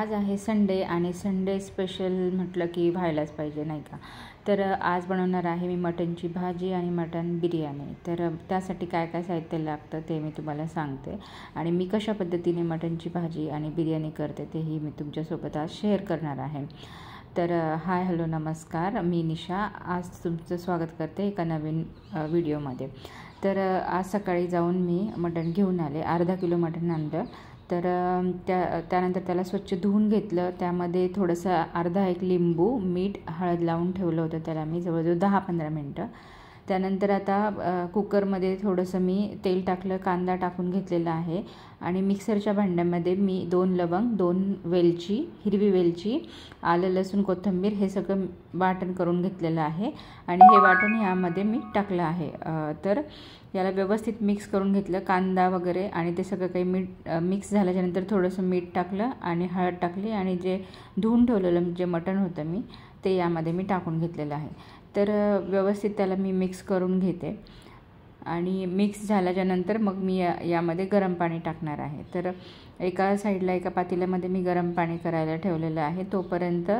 आज आहे संडे आणि संडे स्पेशल म्हटलं की व्हायलाच पाहिजे नाही का. तर आज बनवणार आहे मी मटनची भाजी आणि मटन बिर्याणी. तर त्यासाठी काय काय साहित्य लागतं ते मी तुम्हाला सांगते आणि मी कशा पद्धतीने मटनची भाजी आणि बिर्याणी करते तेही मी तुमच्यासोबत आज शेअर करणार आहे. तर हाय हॅलो नमस्कार, मी निशा आज तुमचं स्वागत करते एका नवीन व्हिडिओमध्ये. तर आज सकाळी जाऊन मी मटण घेऊन आले, अर्धा किलो मटण आणलं. तर त्यानंतर त्याला स्वच्छ धुवून घेतलं. त्यामध्ये थोडंसं अर्धा एक लिंबू, मीठ, हळद लावून ठेवलं होतं त्याला मी जवळजवळ 10-15 मिनटं. त्यानंतर आता कुकरमध्ये थोडंसं मी तेल टाकलं, कांदा टाकून घेतलेला आहे आणि मिक्सरच्या भांड्यामध्ये मी 2 लवंग, 2 वेलची, हिरवी वेलची, आलं लसूण कोथिंबीर हे सगळं वाटण करून घेतलेलं आहे आणि हे वाटण यामध्ये मी टाकलं आहे. तर याला व्यवस्थित मिक्स करून घेतलं, कांदा वगैरे आणि ते सगळं काही मिक्स झाल्याच्यानंतर थोडंसं मीठ टाकलं आणि हळद टाकली आणि जे धुवून ठेवलेलं जे मटण होतं मी ते यामध्ये मी टाकून घेतलेलं आहे. तर व्यवस्थित त्याला मी मिक्स करून घेते आणि मिक्स झाल्याच्यानंतर मग मी यामध्ये गरम पाणी टाकणार आहे. तर एका साईडला एका पातेल्यामध्ये मी गरम पाणी करायला ठेवलेलं आहे. तोपर्यंत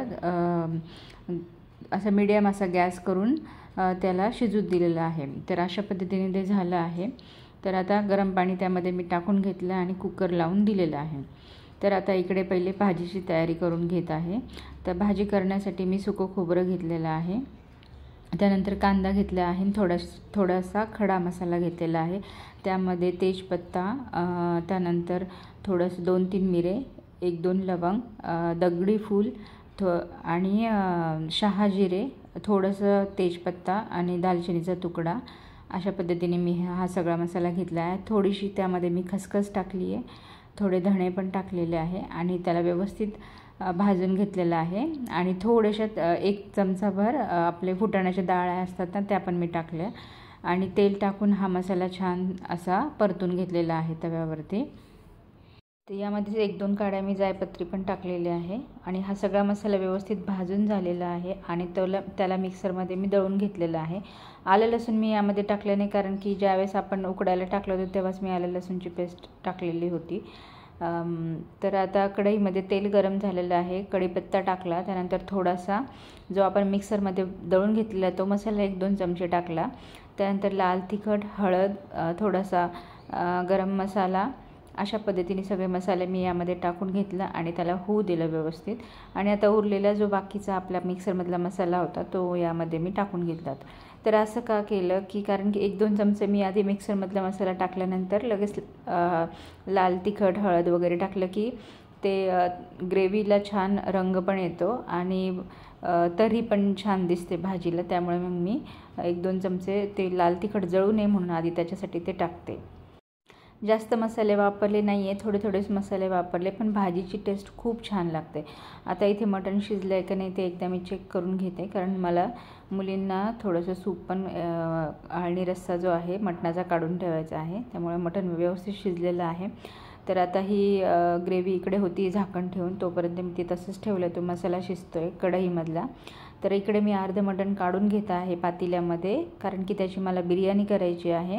असं मीडियम असा गॅस करून त्याला शिजू दिलेलं आहे. तर अशा पद्धतीने ते झालं आहे. तर आता गरम पाणी त्यामध्ये मी टाकून घेतलं आणि कुकर लावून दिलेलं आहे. तर आता इकडे पहिले भाजीची तयारी करून घेत आहे. तर भाजी करण्यासाठी मी सुकं खोबरं घेतलेलं आहे, त्यानंतर कांदा घेतला आहे, थोडासा खडा मसाला घेतलेला आहे. त्यामध्ये तेजपत्ता, त्यानंतर थोडंसं 2-3 मिरे, 1-2 लवंग, दगडी फूल आणि शहाजिरे, थोडंसं तेजपत्ता आणि दालचिनीचा तुकडा. अशा पद्धतीने मी हा सगळा मसाला घेतला आहे. थोडीशी त्यामध्ये मी खसखस टाकली आहे, थोडे धणे पण टाकलेले आहे आणि त्याला व्यवस्थित भाजून घेतलेलं आहे. आणि थोड्याशा 1 चमचाभर आपले फुटाण्याच्या डाळ्या असतात ना त्या पण मी टाकल्या आणि तेल टाकून हा मसाला छान असा परतून घेतलेला आहे तव्यावरती. तर यामध्ये 1-2 काड्या मी जायपत्री पण टाकलेली आहे आणि हा सगळा मसाला व्यवस्थित भाजून झालेला आहे आणि त्याला मिक्सरमध्ये मी दळून घेतलेलं आहे. आलं लसूण मी यामध्ये टाकलं नाही, कारण की ज्यावेळेस आपण उकडायला टाकलं होतं तेव्हाच मी आलं लसूणची पेस्ट टाकलेली होती. तर आता कढईमध्ये तेल गरम झालेलं आहे, कढीपत्ता टाकला, त्यानंतर थोडासा जो आपण मिक्सरमध्ये दळून घेतलेला तो मसाला 1-2 चमचे टाकला. त्यानंतर लाल तिखट, हळद, थोडासा गरम मसाला, अशा पद्धतीने सगळे मसाले मी यामध्ये टाकून घेतला आणि त्याला होऊ दिलं व्यवस्थित. आणि आता उरलेला जो बाकीचा आपला मिक्सरमधला मसाला होता तो यामध्ये मी टाकून घेतला. तर असं का केलं की कारण की 1-2 चमचे मी आधी मिक्सरमधला मसाला टाकल्यानंतर लगेच लाल तिखट, हळद वगैरे टाकलं की ते ग्रेव्हीला छान रंग पण येतो आणि तर्री पण छान दिसते भाजीला. त्यामुळे मग मी 1-2 चमचे ते लाल तिखट जळू नये म्हणून आधी त्याच्यासाठी ते टाकते. जास्त मसाले वापरले नाही आहे, थोडेच मसाले वापरले, पण भाजीची टेस्ट खूप छान लागते. आता इथे मटण शिजलं आहे का नाही ते एकदा मी चेक करून घेते, कारण मला मुलींना थोडंसं सूप पण आळणी रस्सा जो आहे मटणाचा काढून ठेवायचा आहे, त्यामुळे मटण व्यवस्थित शिजलेलं आहे. तर आता ही ग्रेव्ही इकडे होती झाकण ठेवून, तोपर्यंत मी ते तसंच ठेवलं. तो मसाला शिजतो आहे कढईमधला. तर इकडे मी अर्धं मटण काढून घेत आहे पातेल्यामध्ये, कारण की त्याची मला बिर्याणी करायची आहे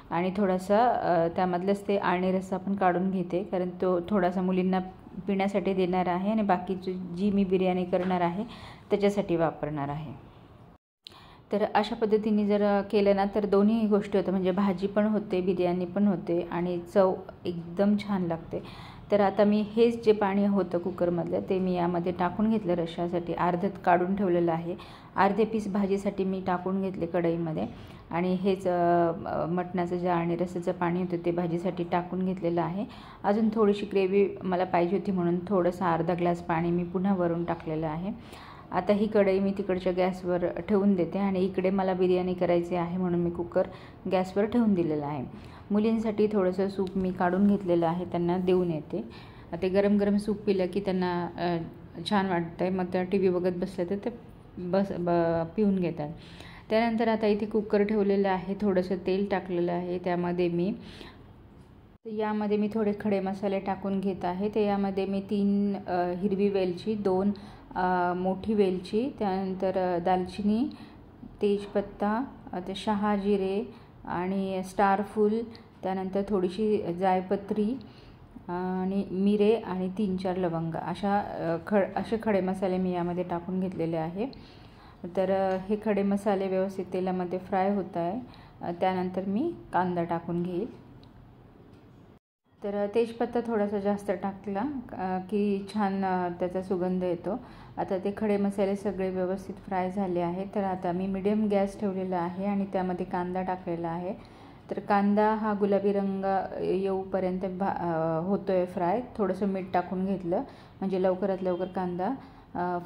आणि थोडासा त्यामधलंच ते आळणी रस्सा पण काढून घेते, कारण तो थोडासा मुलींना पिण्यासाठी देणार आहे आणि बाकीची जी मी बिर्याणी करणार आहे त्याच्यासाठी वापरणार आहे. तर अशा पद्धतीने जर केलं ना तर दोन्ही गोष्टी होतं, म्हणजे भाजी पण होते, बिर्याणी पण होते आणि चव एकदम छान लागते. तर आता मी हेच जे पाणी होतं कुकरमधलं ते मी यामध्ये टाकून घेतलं रश्श्यासाठी. अर्धं काढून ठेवलेलं आहे, अर्धे पीस भाजीसाठी मी टाकून घेतले कढईमध्ये आणि हेच मटणाचं जे आळणी रस्स्याचं पाणी होतं ते भाजीसाठी टाकून घेतलेलं आहे. अजून थोडीशी ग्रेव्ही मला पाहिजे होती म्हणून थोडंसं अर्धा ग्लास पाणी मी पुन्हा वरून टाकलेलं आहे. आता ही कढई मी तिकडच्या गॅसवर ठेवून देते आणि इकडे मला बिर्याणी करायची आहे म्हणून मी कुकर गॅसवर ठेवून दिलेला आहे. मुलींसाठी थोडंसं सूप मी काढून घेतलेलं आहे, त्यांना देऊन येते. ते गरम सूप पिलं की त्यांना छान वाटतं आहे, मग त्या TV बघत बसल्या तर ते पिऊन घेतात. त्यानंतर आता इथे कुकर ठेवलेलं आहे, थोडंसं तेल टाकलेलं आहे. यामध्ये मी थोडे खडे मसाले टाकून घेत आहे. तर यामध्ये मी 3 हिरवी वेलची, 2 मोठी वेलची, त्यानंतर दालचिनी, तेजपत्ता, ते शहाजिरे आणि स्टार फूल, त्यानंतर थोडीशी जायपत्री, आणि मिरे आणि 3-4 लवंग असे खडे मसाले मी यामध्ये टाकून घेतलेले आहे। तर हे खडे मसाले व्यवस्थित तेलामध्ये फ्राय होत आहे। त्यानंतर मी कांदा टाकून घेईल। तर तेजपत्ता थोडासा जास्त टाकला की छान त्याचा सुगंध येतो। आता ते खडे मसाले सगळे व्यवस्थित फ्राय झाले आहे। तर आता मी मीडियम गॅस ठेवलेला आहे आणि त्यामध्ये कांदा टाकलेला आहे। तर कांदा हा गुलाबी रंग येऊपर्यंत होतोय फ्राय। थोडंसं मीठ टाकून घेतलं म्हणजे लवकरात लवकर कांदा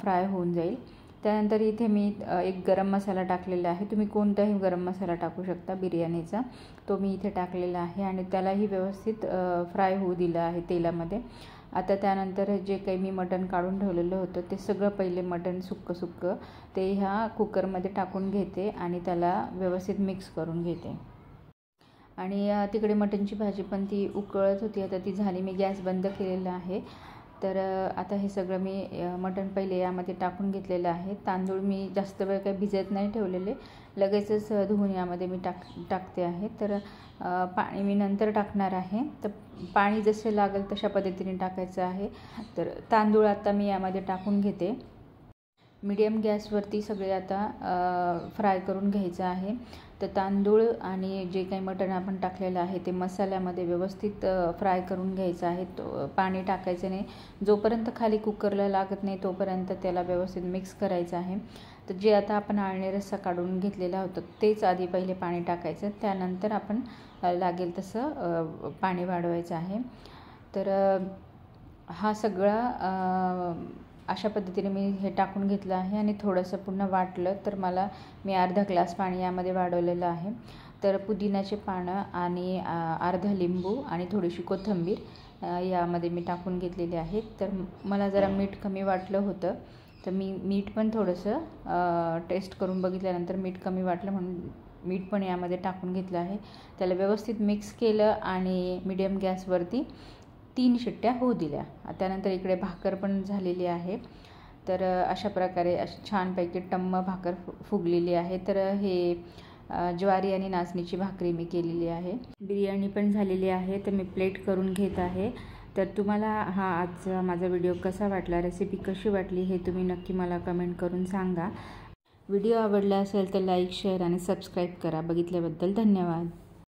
फ्राय होऊन जाईल। त्यानंतर इथे मी एक गरम मसाला टाकलेला आहे। तुम्ही कोणताही गरम मसाला टाकू शकता बिर्याणीचा, तो मी इथे टाकलेला आहे आणि त्यालाही व्यवस्थित फ्राय होऊ दिलं आहे तेलामध्ये। आता त्यानंतर जे काही मी मटण काढून ठेवलेलं होतं ते सगळं पहिले मटण सुक्कं ते ह्या कुकरमध्ये टाकून घेते आणि त्याला व्यवस्थित मिक्स करून घेते। आणि तिकडे मटणची भाजी पण ती उकळत होती, आता ती झाली। मी गॅस बंद केलेला आहे। तर आता हे सगळं मी मटण पहिले यामध्ये टाकून घेतलेलं आहे। तांदूळ मी जास्त वेळ काही भिजत नाही ठेवलेले, लगेचच धुवून यामध्ये मी टाकते आहे। तर पाणी मी नंतर टाकणार आहे। तर पाणी जसे लागेल तशा पद्धतीने टाकायचं आहे। तर तांदूळ आता मी यामध्ये टाकून घेते। मीडियम गॅसवरती सगळे आता फ्राय करून घ्यायचं आहे। तर तांदूळ आणि जे काही मटण आपण टाकलेलं आहे ते मसाल्यामध्ये व्यवस्थित फ्राय करून घ्यायचं आहे। तो पाणी टाकायचं नाही, जोपर्यंत खाली कुकरला लागत नाही तोपर्यंत त्याला व्यवस्थित मिक्स करायचं आहे। तर जे आता आपण आळणी रस्सा काढून घेतलेला होता तेच आधी पहिले पाणी टाकायचं, त्यानंतर आपण लागेल तसं पाणी वाढवायचं आहे। तर हा सगळा अशा पद्धतीने मी हे टाकून घेतलं आहे आणि थोडंसं पुन्हा वाटलं तर मी अर्धा ग्लास पाणी यामध्ये वाढवलेलं आहे। तर पुदिन्याचे पानं आणि अर्धा लिंबू आणि थोडीशी कोथिंबीर यामध्ये मी टाकून घेतलेली आहे। तर मला जरा मीठ कमी वाटलं होतं, तर मी मीठ पण थोडंसं टेस्ट करून बघितल्यानंतर मीठ कमी वाटलं म्हणून मीठ पण यामध्ये टाकून घेतलं आहे। त्याला व्यवस्थित मिक्स केलं आणि मीडियम गॅसवरती 3 शिट्ट्या होऊ दिल्या। त्यानंतर इकडे भाकर पण झालेली आहे। तर अशा प्रकारे छानपैकी टम्म भाकर फुगलेली आहे। तर हे ज्वारी आणि नाचणीची भाकरी मी केलेली आहे। बिर्याणी पण झालेली आहे। तर मी प्लेट करून घेत आहे। तर तुम्हाला हा आजचा माझा व्हिडिओ कसा वाटला, रेसिपी कशी वाटली हे तुम्ही नक्की मला कमेंट करून सांगा। व्हिडिओ आवडला असेल तर लाईक, शेअर आणि सबस्क्राईब करा। बघितल्याबद्दल धन्यवाद।